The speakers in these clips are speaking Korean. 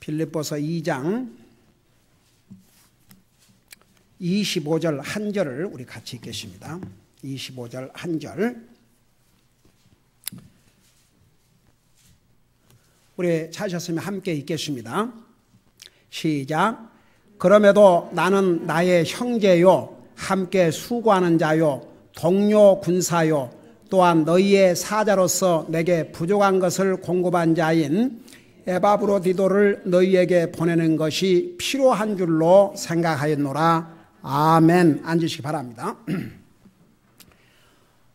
빌립보서 2장 25절 한 절을 우리 같이 읽겠습니다. 25절 한 절. 우리 찾으셨으면 함께 읽겠습니다. 시작. 그럼에도 나는 나의 형제요 함께 수고하는 자요 동료 군사요 또한 너희의 사자로서 내게 부족한 것을 공급한 자인 에바브로디도를 너희에게 보내는 것이 필요한 줄로 생각하였노라. 아멘. 앉으시기 바랍니다.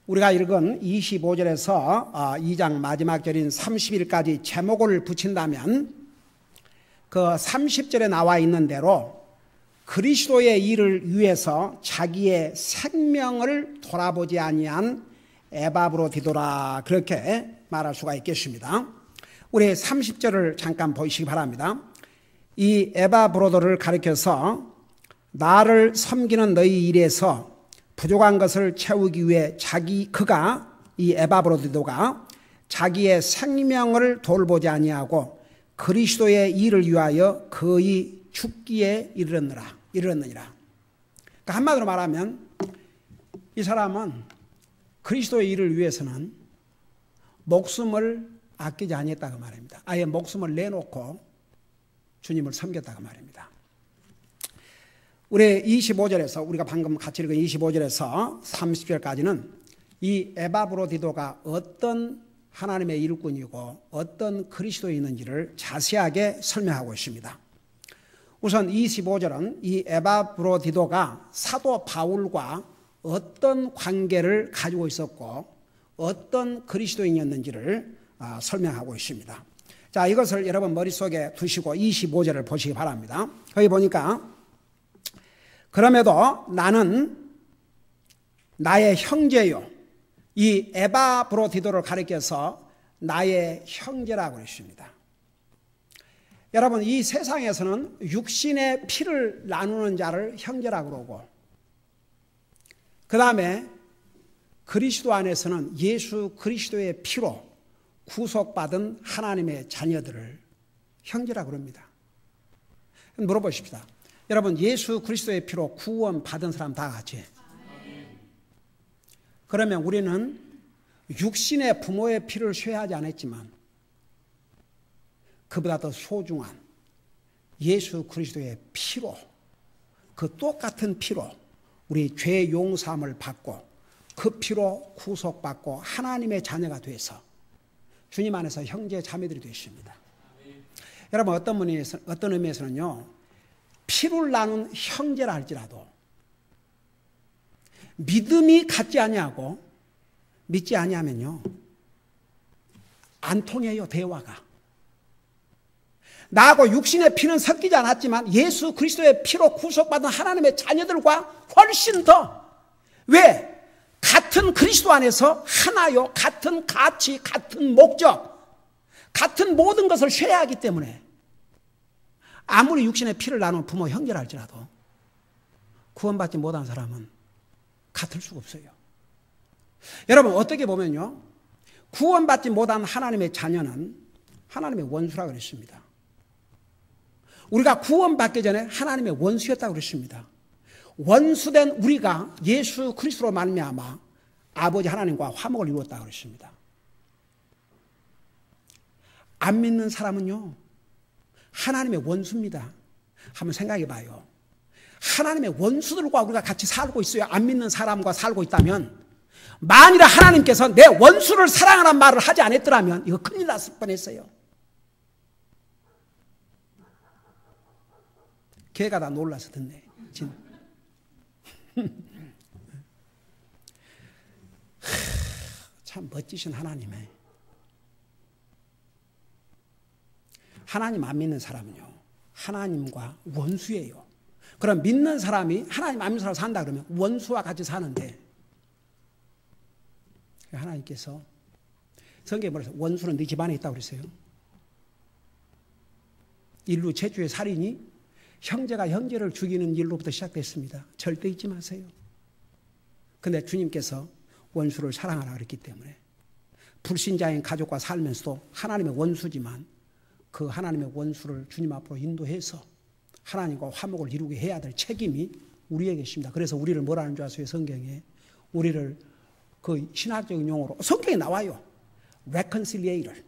우리가 읽은 25절에서 2장 마지막 절인 30일까지 제목을 붙인다면 그 30절에 나와 있는 대로 그리스도의 일을 위해서 자기의 생명을 돌아보지 아니한 에바브로디도라, 그렇게 말할 수가 있겠습니다. 우리 30절을 잠깐 보시기 바랍니다. 이 에바브로도를 가리켜서 나를 섬기는 너희 일에서 부족한 것을 채우기 위해 이 에바브로디도가 자기의 생명을 돌보지 아니하고 그리스도의 일을 위하여 거의 죽기에 이르렀느니라. 그러니까 한마디로 말하면 이 사람은 그리스도의 일을 위해서는 목숨을 아끼지 아니했다고 말입니다. 아예 목숨을 내놓고 주님을 섬겼다고 말입니다. 우리 25절에서 우리가 방금 같이 읽은 25절에서 30절까지는 이 에바브로디도가 어떤 하나님의 일꾼이고 어떤 그리스도인인지를 자세하게 설명하고 있습니다. 우선 25절은 이 에바브로디도가 사도 바울과 어떤 관계를 가지고 있었고 어떤 그리스도인이었는지를 설명하고 있습니다. 자, 이것을 여러분 머릿속에 두시고 25절을 보시기 바랍니다. 거기 보니까 그럼에도 나는 나의 형제요, 이 에바브로디도를 가리켜서 나의 형제라고 했습니다. 여러분, 이 세상에서는 육신의 피를 나누는 자를 형제라고 그러고, 그 다음에 그리스도 안에서는 예수 그리스도의 피로 구속받은 하나님의 자녀들을 형제라고 합니다. 물어보십시다. 여러분, 예수 그리스도의 피로 구원받은 사람 다 같이. 그러면 우리는 육신의 부모의 피를 쇠하지 않았지만 그보다 더 소중한 예수 그리스도의 피로, 그 똑같은 피로 우리 죄 용서함을 받고 그 피로 구속받고 하나님의 자녀가 돼서 주님 안에서 형제 자매들이 되십니다. 여러분, 어떤 의미에서는요, 피를 나눈 형제라 할지라도 믿음이 같지 아니하고 믿지 아니하면요 안 통해요. 대화가. 나하고 육신의 피는 섞이지 않았지만 예수 그리스도의 피로 구속받은 하나님의 자녀들과 훨씬 더, 왜? 같은 그리스도 안에서 하나요. 같은 가치, 같은 목적, 같은 모든 것을 쉐어하기 때문에 아무리 육신의 피를 나눈 부모 형제라 할지라도 구원받지 못한 사람은 같을 수가 없어요. 여러분, 어떻게 보면요, 구원받지 못한 하나님의 자녀는 하나님의 원수라고 그랬습니다. 우리가 구원받기 전에 하나님의 원수였다고 그랬습니다. 원수된 우리가 예수 그리스도로 말미암아 아버지 하나님과 화목을 이루었다고 그랬습니다. 안 믿는 사람은요 하나님의 원수입니다. 한번 생각해 봐요. 하나님의 원수들과 우리가 같이 살고 있어요. 안 믿는 사람과 살고 있다면, 만일 하나님께서 내 원수를 사랑하라는 말을 하지 않았더라면 이거 큰일 났을 뻔했어요. 걔가 다 놀라서 듣네. 참 멋지신 하나님의. 하나님 안 믿는 사람은요 하나님과 원수예요. 그럼 믿는 사람이 하나님 안 믿는 사람 산다 그러면 원수와 같이 사는데, 하나님께서 성경에 뭐라서 원수는 네 집안에 있다고 그랬어요. 인류 최초의 살인이 형제가 형제를 죽이는 일로부터 시작됐습니다. 절대 잊지 마세요. 그런데 주님께서 원수를 사랑하라 그랬기 때문에 불신자인 가족과 살면서도 하나님의 원수지만 그 하나님의 원수를 주님 앞으로 인도해서 하나님과 화목을 이루게 해야 될 책임이 우리에게 있습니다. 그래서 우리를 뭐라는 줄 아세요? 성경에 우리를 그 신학적인 용어로 성경에 나와요. reconciliator,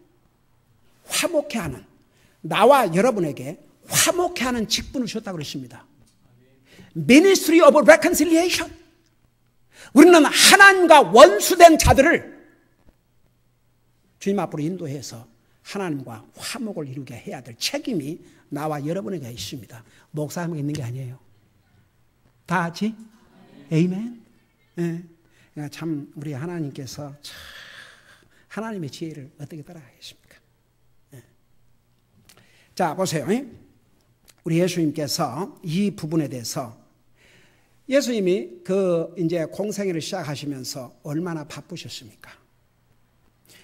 화목케 하는, 나와 여러분에게 화목케 하는 직분을 주셨다고 그랬습니다. Ministry of Reconciliation. 우리는 하나님과 원수된 자들을 주님 앞으로 인도해서 하나님과 화목을 이루게 해야 될 책임이 나와 여러분에게 있습니다. 목사님에게 있는 게 아니에요. 다 같이? 에이멘. 네. 그러니까 참 우리 하나님께서 참 하나님의 지혜를 어떻게 따라가겠습니까? 네. 자, 보세요. 우리 예수님께서 이 부분에 대해서 예수님이 그 이제 공생애를 시작하시면서 얼마나 바쁘셨습니까?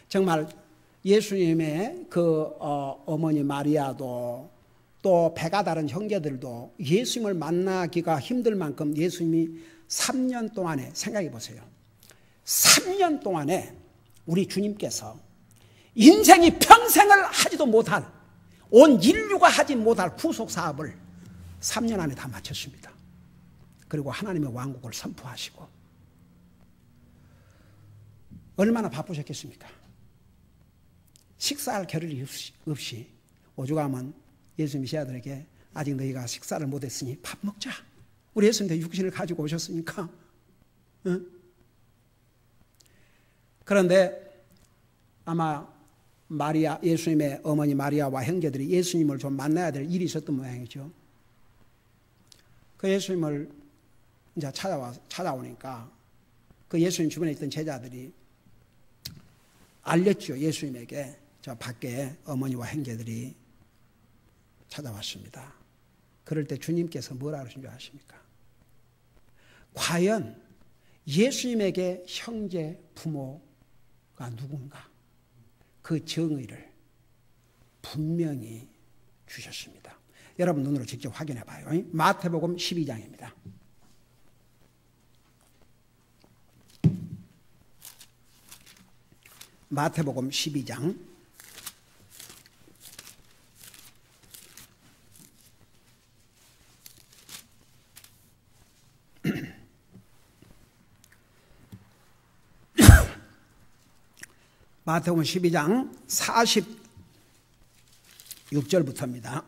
정말 예수님의 그 어머니 마리아도 또 배가 다른 형제들도 예수님을 만나기가 힘들 만큼 예수님이 3년 동안에 생각해 보세요. 3년 동안에 우리 주님께서 인생이 평생을 하지도 못할, 온 인류가 하지 못할 구속 사업을 3년 안에 다 마쳤습니다. 그리고 하나님의 왕국을 선포하시고 얼마나 바쁘셨겠습니까? 식사할 겨를이 없이 오죽하면 예수님이 제자들에게 아직 너희가 식사를 못했으니 밥 먹자. 우리 예수님도 육신을 가지고 오셨으니까. 응? 그런데 아마 마리아, 예수님의 어머니 마리아와 형제들이 예수님을 좀 만나야 될 일이 있었던 모양이죠. 그 예수님을 이제 찾아오니까 그 예수님 주변에 있던 제자들이 알렸죠. 예수님에게 저 밖에 어머니와 형제들이 찾아왔습니다. 그럴 때 주님께서 뭐라 그러신 줄 아십니까? 과연 예수님에게 형제, 부모가 누군가? 그 정의를 분명히 주셨습니다. 여러분 눈으로 직접 확인해 봐요. 마태복음 12장입니다. 마태복음 12장 46절부터입니다.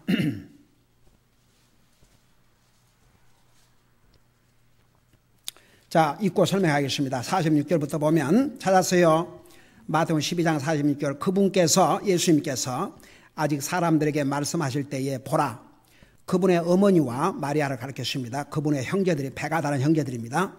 자, 읽고 설명하겠습니다. 46절부터 보면 찾았어요. 마태복음 12장 46절. 그분께서, 예수님께서 아직 사람들에게 말씀하실 때에 보라, 그분의 어머니와 마리아를 가르쳤습니다. 그분의 형제들이 배가 다른 형제들입니다.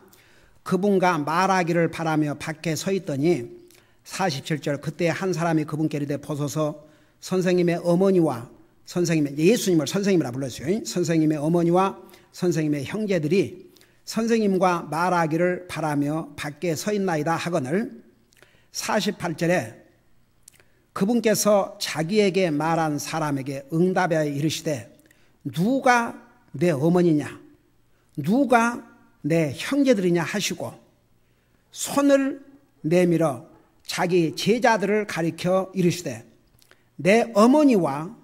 그분과 말하기를 바라며 밖에 서 있더니 47절. 그때 한 사람이 그분께 이르되 보소서, 선생님의 어머니와 선생님의, 예수님을 선생님이라 불렀어요. 선생님의 어머니와 선생님의 형제들이 선생님과 말하기를 바라며 밖에 서 있나이다 하거늘 48절에 그분께서 자기에게 말한 사람에게 응답하여 이르시되 누가 내 어머니냐 누가 내 형제들이냐 하시고 손을 내밀어 자기 제자들을 가리켜 이르시되 내 어머니와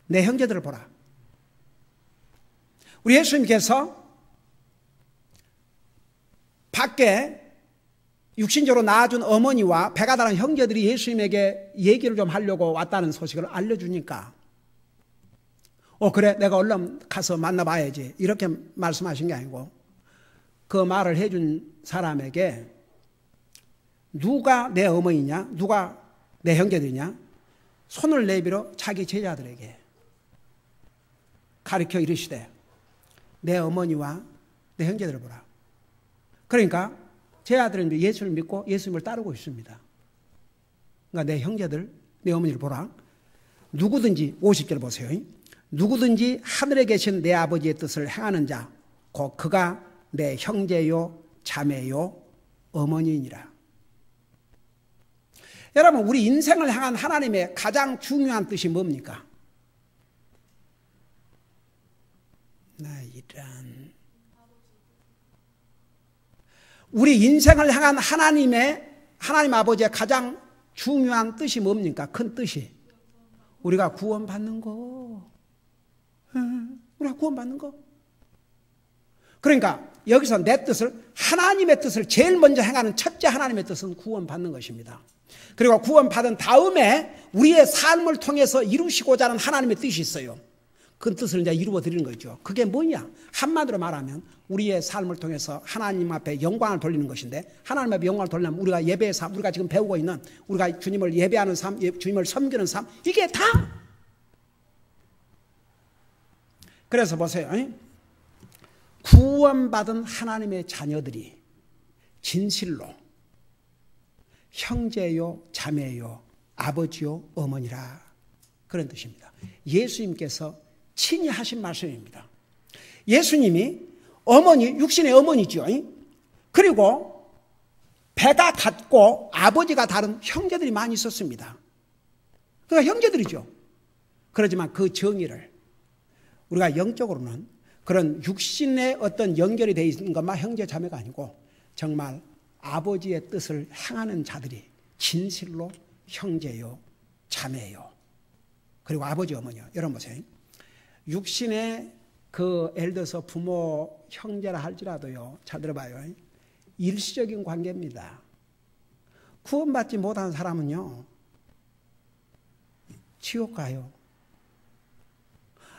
내 형제들을 보라. 우리 예수님께서 밖에 육신적으로 낳아준 어머니와 배가 다른 형제들이 예수님에게 얘기를 좀 하려고 왔다는 소식을 알려주니까 그래 내가 얼른 가서 만나봐야지 이렇게 말씀하신 게 아니고 그 말을 해준 사람에게 누가 내 어머니냐 누가 내 형제들이냐 손을 내밀어 자기 제자들에게 가르쳐 이르시되 내 어머니와 내 형제들을 보라. 그러니까 제자들은 예수를 믿고 예수님을 따르고 있습니다. 그러니까 내 형제들, 내 어머니를 보라. 누구든지 50절 보세요. 누구든지 하늘에 계신 내 아버지의 뜻을 행하는 자 곧 그가 내 형제요 자매요 어머니이니라. 여러분 우리 인생을 향한 하나님의 가장 중요한 뜻이 뭡니까? 나 이런 우리 인생을 향한 하나님 아버지의 가장 중요한 뜻이 뭡니까? 큰 뜻이 우리가 구원받는 거. 우리가 구원받는 거. 그러니까 여기서 내 뜻을, 하나님의 뜻을 제일 먼저 행하는 첫째 하나님의 뜻은 구원받는 것입니다. 그리고 구원받은 다음에 우리의 삶을 통해서 이루시고자 하는 하나님의 뜻이 있어요. 그 뜻을 이제 이루어 드리는 거죠. 그게 뭐냐? 한마디로 말하면 우리의 삶을 통해서 하나님 앞에 영광을 돌리는 것인데, 하나님 앞에 영광을 돌리려면 우리가 예배의 삶, 우리가 지금 배우고 있는 우리가 주님을 예배하는 삶, 주님을 섬기는 삶, 이게 다. 그래서 보세요. 구원받은 하나님의 자녀들이 진실로 형제요, 자매요, 아버지요, 어머니라, 그런 뜻입니다. 예수님께서 친히 하신 말씀입니다. 예수님이 어머니, 육신의 어머니죠. 그리고 배가 같고 아버지가 다른 형제들이 많이 있었습니다. 그러니까 형제들이죠. 그렇지만 그 정의를 우리가 영적으로는 그런 육신의 어떤 연결이 되어 있는 것만 형제 자매가 아니고 정말 아버지의 뜻을 행하는 자들이 진실로 형제요, 자매요, 그리고 아버지, 어머니요. 여러분 보세요. 육신의 그 예를 들어서 부모, 형제라 할지라도요, 잘 들어봐요. 일시적인 관계입니다. 구원받지 못한 사람은요, 지옥 가요.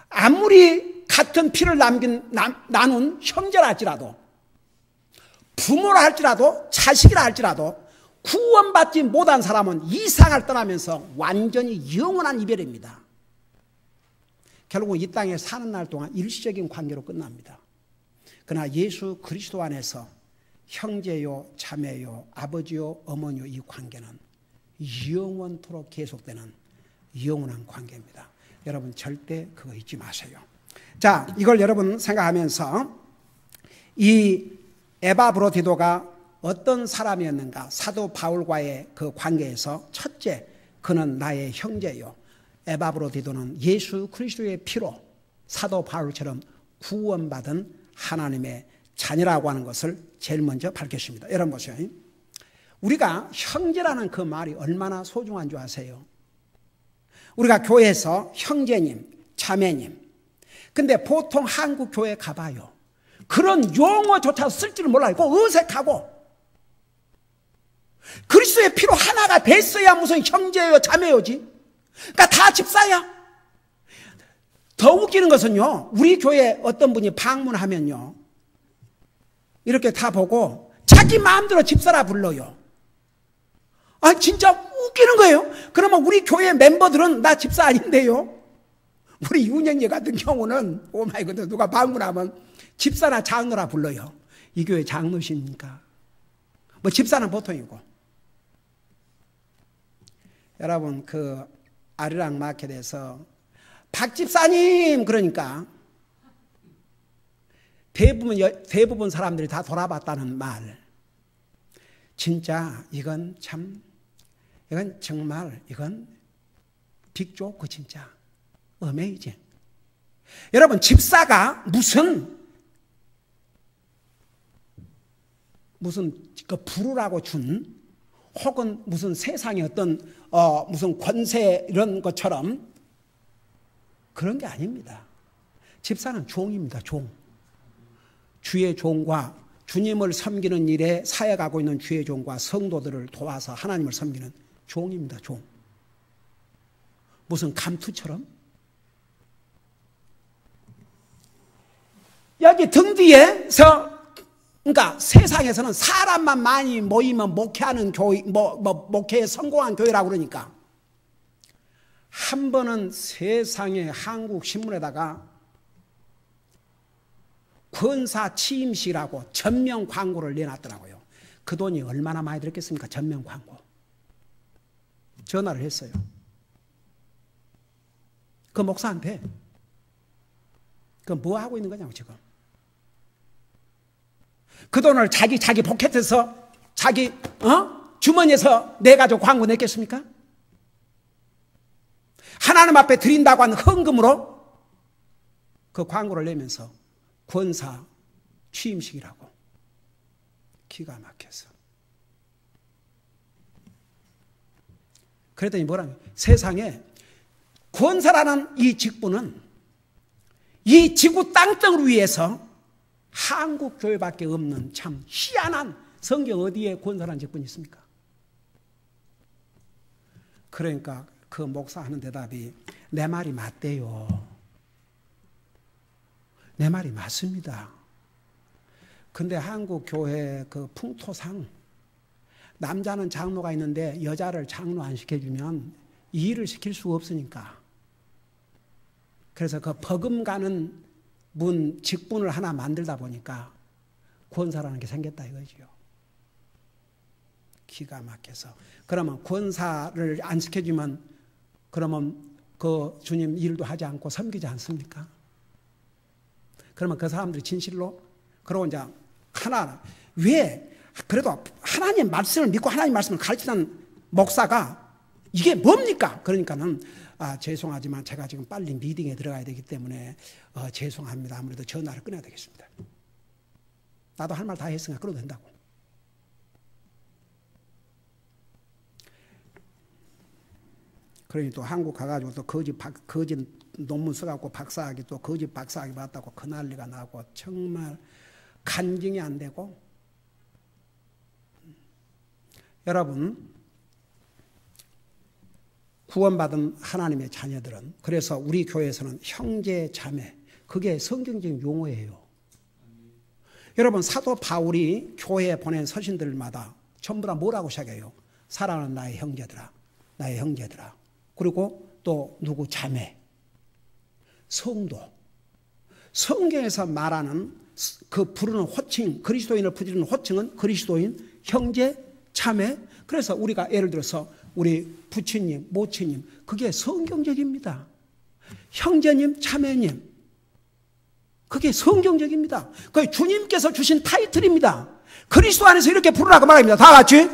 아무리 같은 피를 나눈 형제라 할지라도, 부모라 할지라도, 자식이라 할지라도 구원받지 못한 사람은 이 세상을 떠나면서 완전히 영원한 이별입니다. 결국 이 땅에 사는 날 동안 일시적인 관계로 끝납니다. 그러나 예수 그리스도 안에서 형제요, 자매요, 아버지요, 어머니요, 이 관계는 영원토록 계속되는 영원한 관계입니다. 여러분 절대 그거 잊지 마세요. 자, 이걸 여러분 생각하면서 이 에바브로디도가 어떤 사람이었는가? 사도 바울과의 그 관계에서 첫째, 그는 나의 형제요. 에바브로디도는 예수 그리스도의 피로 사도 바울처럼 구원받은 하나님의 자녀라고 하는 것을 제일 먼저 밝혔습니다. 여러분 보세요. 우리가 형제라는 그 말이 얼마나 소중한 줄 아세요? 우리가 교회에서 형제님, 자매님. 근데 보통 한국 교회 가봐요. 그런 용어조차 쓸 줄을 몰라요. 어색하고. 그리스도의 피로 하나가 됐어야 무슨 형제요, 자매요지. 그러니까 다 집사야. 더 웃기는 것은요, 우리 교회 어떤 분이 방문하면요, 이렇게 다 보고 자기 마음대로 집사라 불러요. 아, 진짜 웃기는 거예요. 그러면 우리 교회 멤버들은 나 집사 아닌데요. 우리 윤영예 같은 경우는 오마이갓, 누가 방문하면 집사나 장로라 불러요. 이 교회 장로십니까? 뭐 집사는 보통이고. 여러분 그 아리랑 마켓에서 박 집사님 그러니까 대부분 사람들이 다 돌아봤다는 말. 진짜 이건 정말 빅 조크, 진짜 어메이징. 여러분 집사가 무슨 그 부르라고 준, 혹은 무슨 세상의 어떤 무슨 권세 이런 것처럼 그런 게 아닙니다. 집사는 종입니다. 종. 주의 종과 주님을 섬기는 일에 사역하고 있는 주의 종과 성도들을 도와서 하나님을 섬기는 종입니다. 종. 무슨 감투처럼. 여기 등 뒤에서, 그러니까 세상에서는 사람만 많이 모이면 목회하는 교회, 목회에 성공한 교회라고 그러니까 한 번은 세상에 한국 신문에다가 권사 취임식이라고 전면 광고를 내놨더라고요. 그 돈이 얼마나 많이 들었겠습니까? 전면 광고. 전화를 했어요. 그 목사한테. 그 뭐 하고 있는 거냐고 지금. 그 돈을 자기 포켓에서 자기 주머니에서 내가지고 광고 냈겠습니까? 하나님 앞에 드린다고 한 헌금으로 그 광고를 내면서 권사 취임식이라고. 기가 막혀서. 그랬더니 뭐라며? 세상에 권사라는 이 직분은 이 지구 땅덩을 위해서 한국 교회밖에 없는 참 희한한, 성경 어디에 권사라는 직분이 있습니까? 그러니까 그 목사 하는 대답이 내 말이 맞대요. 내 말이 맞습니다. 근데 한국 교회 그 풍토상 남자는 장로가 있는데 여자를 장로 안 시켜주면 이 일을 시킬 수가 없으니까, 그래서 그 버금가는 문 직분을 하나 만들다 보니까 권사라는 게 생겼다 이거지요. 기가 막혀서. 그러면 권사를 안 시켜주면 그러면 그 주님 일도 하지 않고 섬기지 않습니까? 그러면 그 사람들이 진실로, 그러고 이제 하나, 왜 그래도 하나님 말씀을 믿고 하나님 말씀을 가르치는 목사가 이게 뭡니까? 그러니까는 죄송하지만 제가 지금 빨리 미팅에 들어가야 되기 때문에 죄송합니다. 아무래도 전화를 끊어야 되겠습니다. 나도 할 말 다 했으니까 끊어도 된다고. 그러니 또 한국 가가지고 또 거짓 논문 써갖고 박사학위, 또 거짓 박사학위 받았다고 그 난리가 나고 정말 간증이 안 되고. 여러분, 구원받은 하나님의 자녀들은, 그래서 우리 교회에서는 형제 자매, 그게 성경적인 용어예요. 여러분, 사도 바울이 교회에 보낸 서신들마다 전부 다 뭐라고 시작해요? 사랑하는 나의 형제들아, 나의 형제들아. 그리고 또 누구 자매, 성도. 성경에서 말하는 그 부르는 호칭, 그리스도인을 부르는 호칭은 그리스도인, 형제, 자매. 그래서 우리가 예를 들어서 우리 부친님, 모친님, 그게 성경적입니다. 형제님, 자매님, 그게 성경적입니다. 그게 주님께서 주신 타이틀입니다. 그리스도 안에서 이렇게 부르라고 말합니다. 다 같이.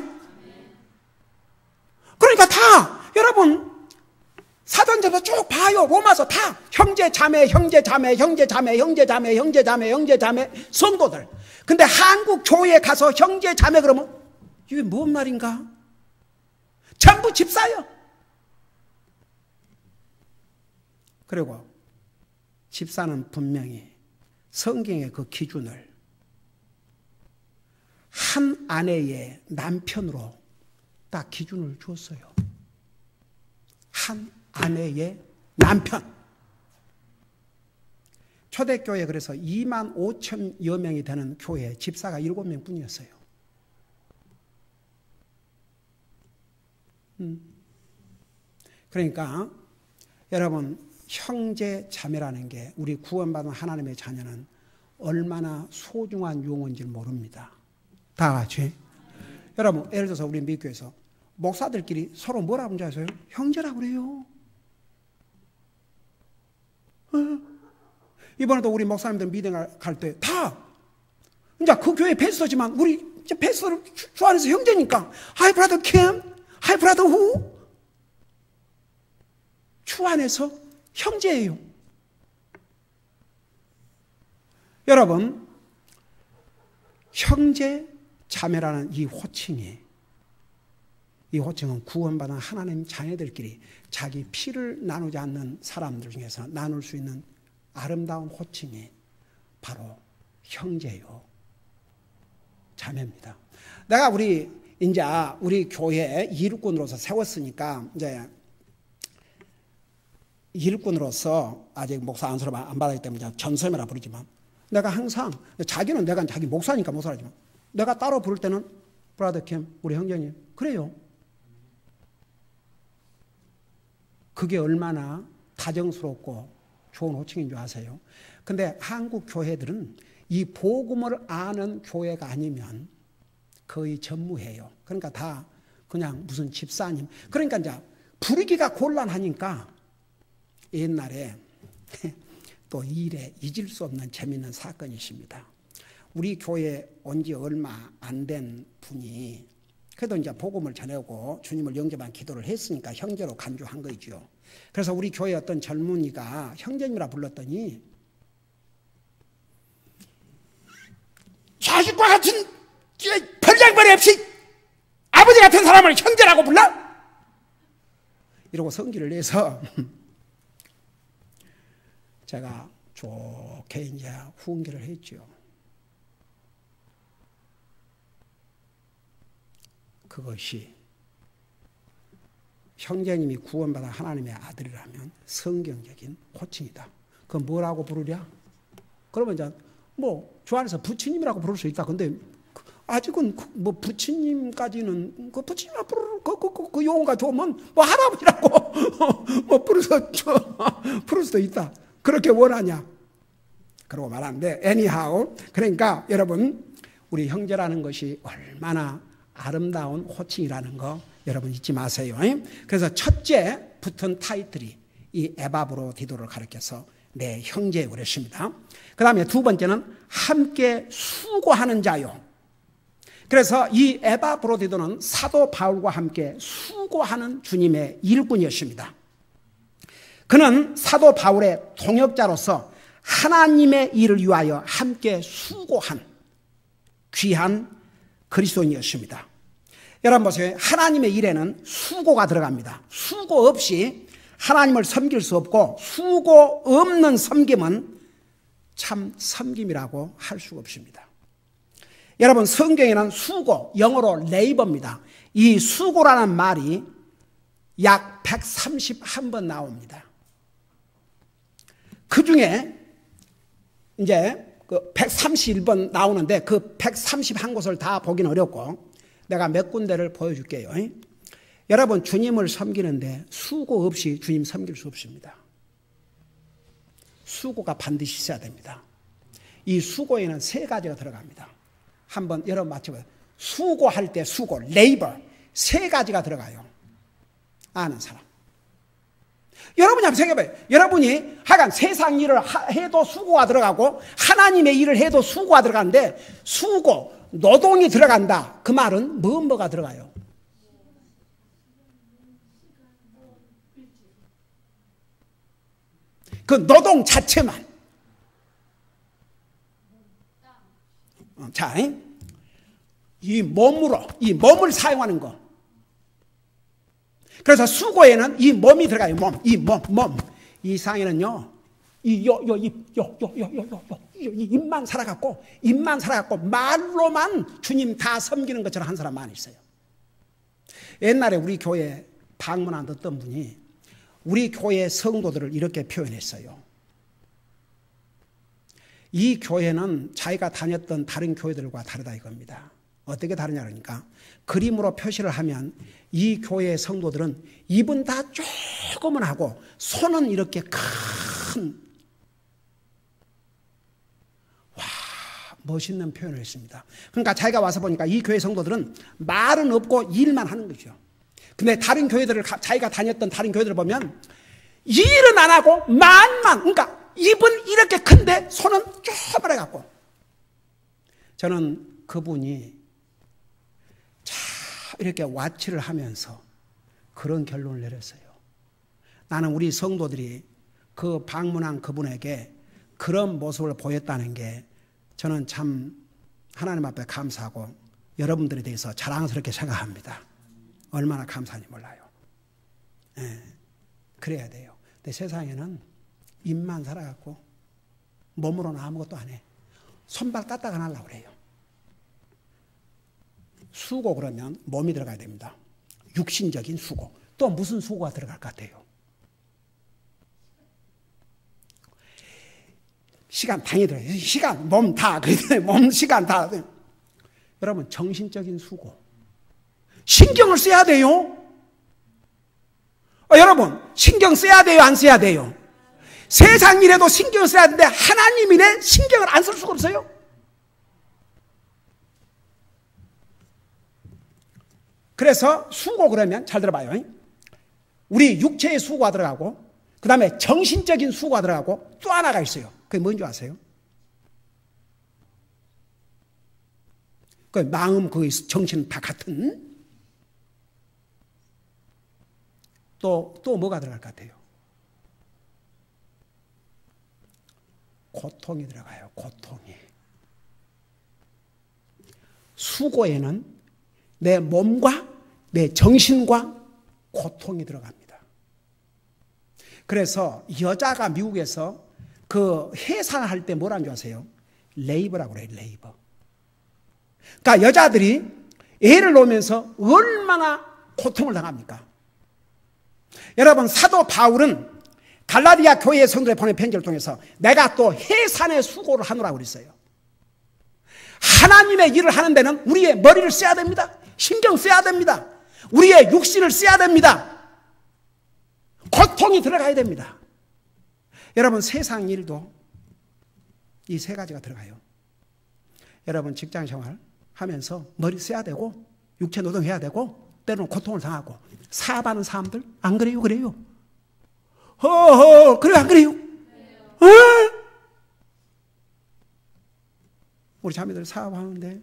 그러니까 다 여러분 사도행전에서 쭉 봐요. 로마서 다 형제 자매, 형제 자매, 형제 자매, 형제 자매, 형제 자매, 형제 자매, 성도들. 근데 한국 교회에 가서 형제 자매 그러면 이게 뭔 말인가? 전부 집사요. 그리고 집사는 분명히 성경의 그 기준을 한 아내의 남편으로 딱 기준을 주었어요. 한 아내의 남편. 초대교회 그래서 2만 5천여 명이 되는 교회 집사가 7명 뿐이었어요. 그러니까 여러분, 형제 자매라는 게 우리 구원받은 하나님의 자녀는 얼마나 소중한 용어인지 모릅니다. 다 같이. 여러분, 예를 들어서 우리 미국에서 목사들끼리 서로 뭐라고 하는지 아세요? 형제라고 그래요. 이번에도 우리 목사님들 미팅 갈 때 다 이제 그 교회 패스터지만 우리 이제 패스터를 주 안에서 형제니까 Hi brother Kim, Hi brother who? 주 안에서 형제예요. 여러분, 형제 자매라는 이 호칭은 구원받은 하나님 자녀들끼리 자기 피를 나누지 않는 사람들 중에서 나눌 수 있는 아름다운 호칭이 바로 형제요, 자매입니다. 내가 우리 교회 일꾼으로서 세웠으니까 이제 일꾼으로서 아직 목사 안수를 안 받았기 때문에 전설이라 부르지만, 내가 항상 자기는 내가 자기 목사니까 목사라지만 내가 따로 부를 때는 브라더 캠, 우리 형제님, 그래요. 그게 얼마나 다정스럽고 좋은 호칭인 줄 아세요? 근데 한국 교회들은 이 복음을 아는 교회가 아니면 거의 전무해요. 그러니까 다 그냥 무슨 집사님. 그러니까 이제 부르기가 곤란하니까 옛날에 또 일에 잊을 수 없는 재미있는 사건이 있습니다. 우리 교회에 온 지 얼마 안 된 분이 그래도 이제 복음을 전하고 주님을 영접한 기도를 했으니까 형제로 간주한 거죠. 그래서 우리 교회 어떤 젊은이가 형제님이라 불렀더니 자식과 같은 별장벌이 없이 아버지 같은 사람을 형제라고 불러? 이러고 성기를 내서 제가 좋게 이제 훈계를 했죠. 그것이 형제님이 구원받아 하나님의 아들이라면 성경적인 호칭이다. 그건 뭐라고 부르랴? 그러면 이제 뭐 주 안에서 부처님이라고 부를 수 있다. 근데 아직은 뭐 부처님까지는 그 부처님 부를 그 용어가 좋으면 뭐 할아버지라고 뭐 부를 수도 있다. 그렇게 원하냐? 그러고 말하는데 anyhow 그러니까 여러분 우리 형제라는 것이 얼마나 아름다운 호칭이라는 거 여러분 잊지 마세요. 그래서 첫째 붙은 타이틀이 이 에바브로디도를 가리켜서 내 형제 그랬습니다. 그 다음에 두 번째는 함께 수고하는 자요. 그래서 이 에바브로디도는 사도 바울과 함께 수고하는 주님의 일꾼이었습니다. 그는 사도 바울의 동역자로서 하나님의 일을 위하여 함께 수고한 귀한 그리스도인이었습니다. 여러분 보세요. 하나님의 일에는 수고가 들어갑니다. 수고 없이 하나님을 섬길 수 없고 수고 없는 섬김은 참 섬김이라고 할 수가 없습니다. 여러분 성경에는 수고, 영어로 레이버입니다. 이 수고라는 말이 약 131번 나옵니다. 그 중에 이제 그 131번 나오는데 그 131곳을 다 보기는 어렵고 내가 몇 군데를 보여줄게요. 여러분 주님을 섬기는데 수고 없이 주님 섬길 수 없습니다. 수고가 반드시 있어야 됩니다. 이 수고에는 세 가지가 들어갑니다. 한번 여러분 맞춰봐요. 수고할 때 수고, 레이버 세 가지가 들어가요. 아는 사람. 여러분이 한번 생각해봐요. 여러분이 하여간 세상 일을 해도 수고가 들어가고 하나님의 일을 해도 수고가 들어가는데 수고, 노동이 들어간다. 그 말은 뭐가 들어가요? 그 노동 자체만. 자, 이 몸을 사용하는 거. 그래서 수고에는 이 몸이 들어가요. 몸. 이 상에는요, 입만 살아갖고 말로만 주님 다 섬기는 것처럼 한 사람 많이 있어요. 옛날에 우리 교회 방문한 어떤 분이 우리 교회 성도들을 이렇게 표현했어요. 이 교회는 자기가 다녔던 다른 교회들과 다르다 이겁니다. 어떻게 다르냐 그러니까 그림으로 표시를 하면 이 교회의 성도들은 입은 다 조금은 하고 손은 이렇게 큰 멋있는 표현을 했습니다. 그러니까 자기가 와서 보니까 이 교회 성도들은 말은 없고 일만 하는 거죠. 근데 다른 교회들을 자기가 다녔던 다른 교회들을 보면 일은 안 하고 말만, 그러니까 입은 이렇게 큰데 손은 조그맣게 갖고. 저는 그분이 이렇게 와치를 하면서 그런 결론을 내렸어요. 나는 우리 성도들이 그 방문한 그분에게 그런 모습을 보였다는 게 저는 참 하나님 앞에 감사하고 여러분들에 대해서 자랑스럽게 생각합니다. 얼마나 감사한지 몰라요. 예, 그래야 돼요. 근데 세상에는 입만 살아갖고 몸으로는 아무것도 안 해. 손발 까딱 안 하려고 그래요. 수고 그러면 몸이 들어가야 됩니다. 육신적인 수고. 또 무슨 수고가 들어갈 것 같아요? 시간 당연히 들어요. 시간, 몸 다. 몸, 시간 다. 여러분 정신적인 수고. 신경을 써야 돼요. 여러분 신경 써야 돼요? 안 써야 돼요? 세상 일에도 신경을 써야 되는데 하나님 일에 신경을 안 쓸 수가 없어요. 그래서 수고 그러면 잘 들어봐요. 우리 육체의 수고가 들어가고 그 다음에 정신적인 수고가 들어가고 또 하나가 있어요. 그게 뭔지 아세요? 그 마음, 그 정신 다 같은 또 뭐가 들어갈 것 같아요? 고통이 들어가요. 고통이. 수고에는 내 몸과 내 정신과 고통이 들어갑니다. 그래서 여자가 미국에서 그 해산할 때 뭐라는 줄 아세요? 레이버라고 그래요. 레이버. 그러니까 여자들이 애를 놓으면서 얼마나 고통을 당합니까? 여러분, 사도 바울은 갈라디아 교회 성도에 보낸 편지를 통해서 내가 또 해산의 수고를 하노라고 그랬어요. 하나님의 일을 하는 데는 우리의 머리를 써야 됩니다. 신경 써야 됩니다. 우리의 육신을 써야 됩니다. 고통이 들어가야 됩니다. 여러분, 세상 일도 이 세 가지가 들어가요. 여러분, 직장생활 하면서 머리 써야 되고 육체 노동해야 되고 때로는 고통을 당하고 사업하는 사람들 안 그래요? 그래요? 그래요? 안 그래요? 우리 자매들 사업하는데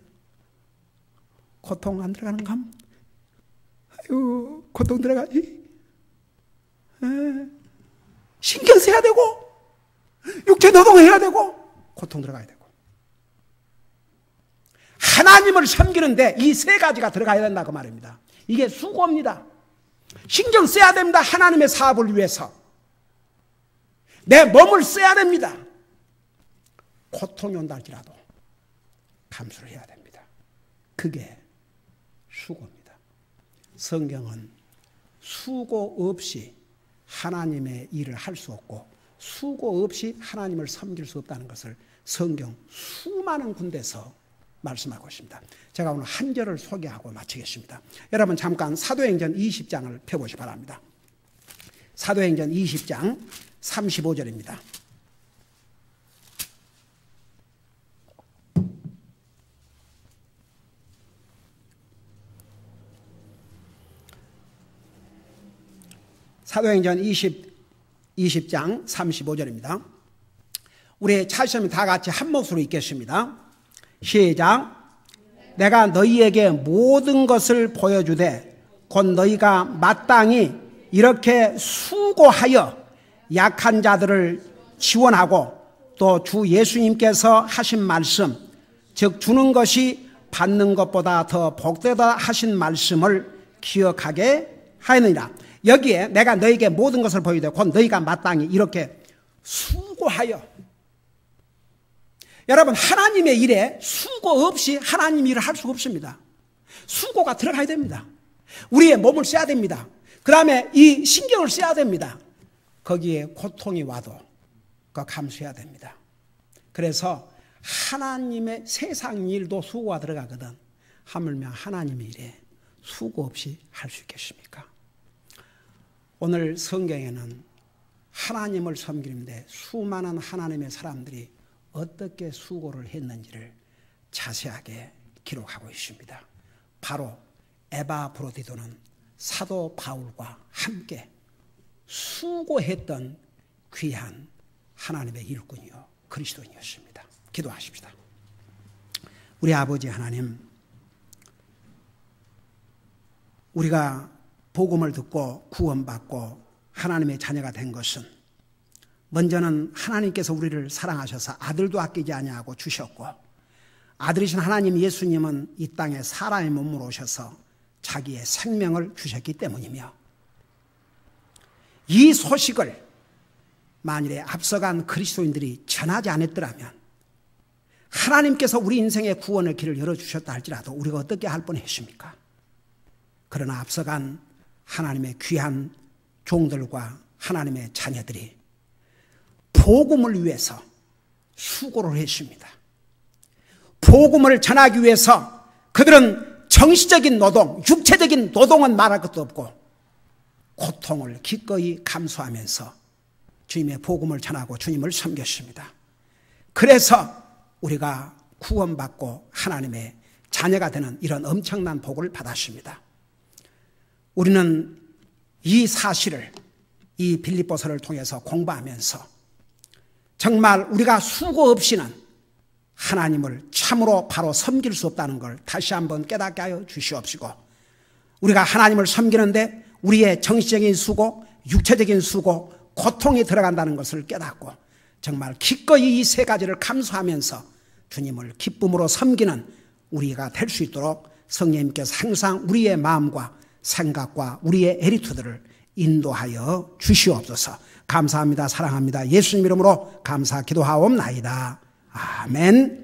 고통 안 들어가는가? 아유, 고통 들어가지? 신경 써야 되고 육체 노동해야 되고 고통 들어가야 되고 하나님을 섬기는데 이 세 가지가 들어가야 된다고 말입니다. 이게 수고입니다. 신경 써야 됩니다. 하나님의 사업을 위해서 내 몸을 써야 됩니다. 고통이 온다 할지라도 감수를 해야 됩니다. 그게 수고입니다. 성경은 수고 없이 하나님의 일을 할 수 없고 수고 없이 하나님을 섬길 수 없다는 것을 성경 수많은 군데서 말씀하고 있습니다. 제가 오늘 한 절을 소개하고 마치겠습니다. 여러분 잠깐 사도행전 20장을 펴보시 바랍니다. 사도행전 20장 35절입니다. 사도행전 20장 35절입니다. 우리 찾으시면 다 같이 한 목소리로 읽겠습니다. 시작. 내가 너희에게 모든 것을 보여주되 곧 너희가 마땅히 이렇게 수고하여 약한 자들을 지원하고 또 주 예수님께서 하신 말씀, 즉 주는 것이 받는 것보다 더 복되다 하신 말씀을 기억하게 하였느니라. 여기에 내가 너희에게 모든 것을 보여주되 곧 너희가 마땅히 이렇게 수고하여. 여러분, 하나님의 일에 수고 없이 하나님 일을 할 수가 없습니다. 수고가 들어가야 됩니다. 우리의 몸을 써야 됩니다. 그 다음에 이 신경을 써야 됩니다. 거기에 고통이 와도 그거 감수해야 됩니다. 그래서 하나님의 세상 일도 수고가 들어가거든. 하물며 하나님의 일에 수고 없이 할 수 있겠습니까? 오늘 성경에는 하나님을 섬기는데 수많은 하나님의 사람들이 어떻게 수고를 했는지를 자세하게 기록하고 있습니다. 바로 에바브로디도는 사도 바울과 함께 수고했던 귀한 하나님의 일꾼이요 그리스도인이었습니다. 기도하십시다. 우리 아버지 하나님, 우리가 복음을 듣고 구원받고 하나님의 자녀가 된 것은 먼저는 하나님께서 우리를 사랑하셔서 아들도 아끼지 아니하고 주셨고, 아들이신 하나님 예수님은 이 땅에 사람의 몸으로 오셔서 자기의 생명을 주셨기 때문이며, 이 소식을 만일에 앞서간 그리스도인들이 전하지 않았더라면 하나님께서 우리 인생의 구원의 길을 열어주셨다 할지라도 우리가 어떻게 할 뻔했습니까? 그러나 앞서간 하나님의 귀한 종들과 하나님의 자녀들이 복음을 위해서 수고를 했습니다. 복음을 전하기 위해서 그들은 정신적인 노동, 육체적인 노동은 말할 것도 없고 고통을 기꺼이 감수하면서 주님의 복음을 전하고 주님을 섬겼습니다. 그래서 우리가 구원받고 하나님의 자녀가 되는 이런 엄청난 복을 받았습니다. 우리는 이 사실을 이 빌립보서를 통해서 공부하면서 정말 우리가 수고 없이는 하나님을 참으로 바로 섬길 수 없다는 걸 다시 한번 깨닫게 하여 주시옵시고, 우리가 하나님을 섬기는데 우리의 정신적인 수고, 육체적인 수고, 고통이 들어간다는 것을 깨닫고 정말 기꺼이 이 세 가지를 감수하면서 주님을 기쁨으로 섬기는 우리가 될 수 있도록 성령님께서 항상 우리의 마음과 생각과 우리의 에리투드를 인도하여 주시옵소서. 감사합니다. 사랑합니다. 예수님 이름으로 감사 기도하옵나이다. 아멘.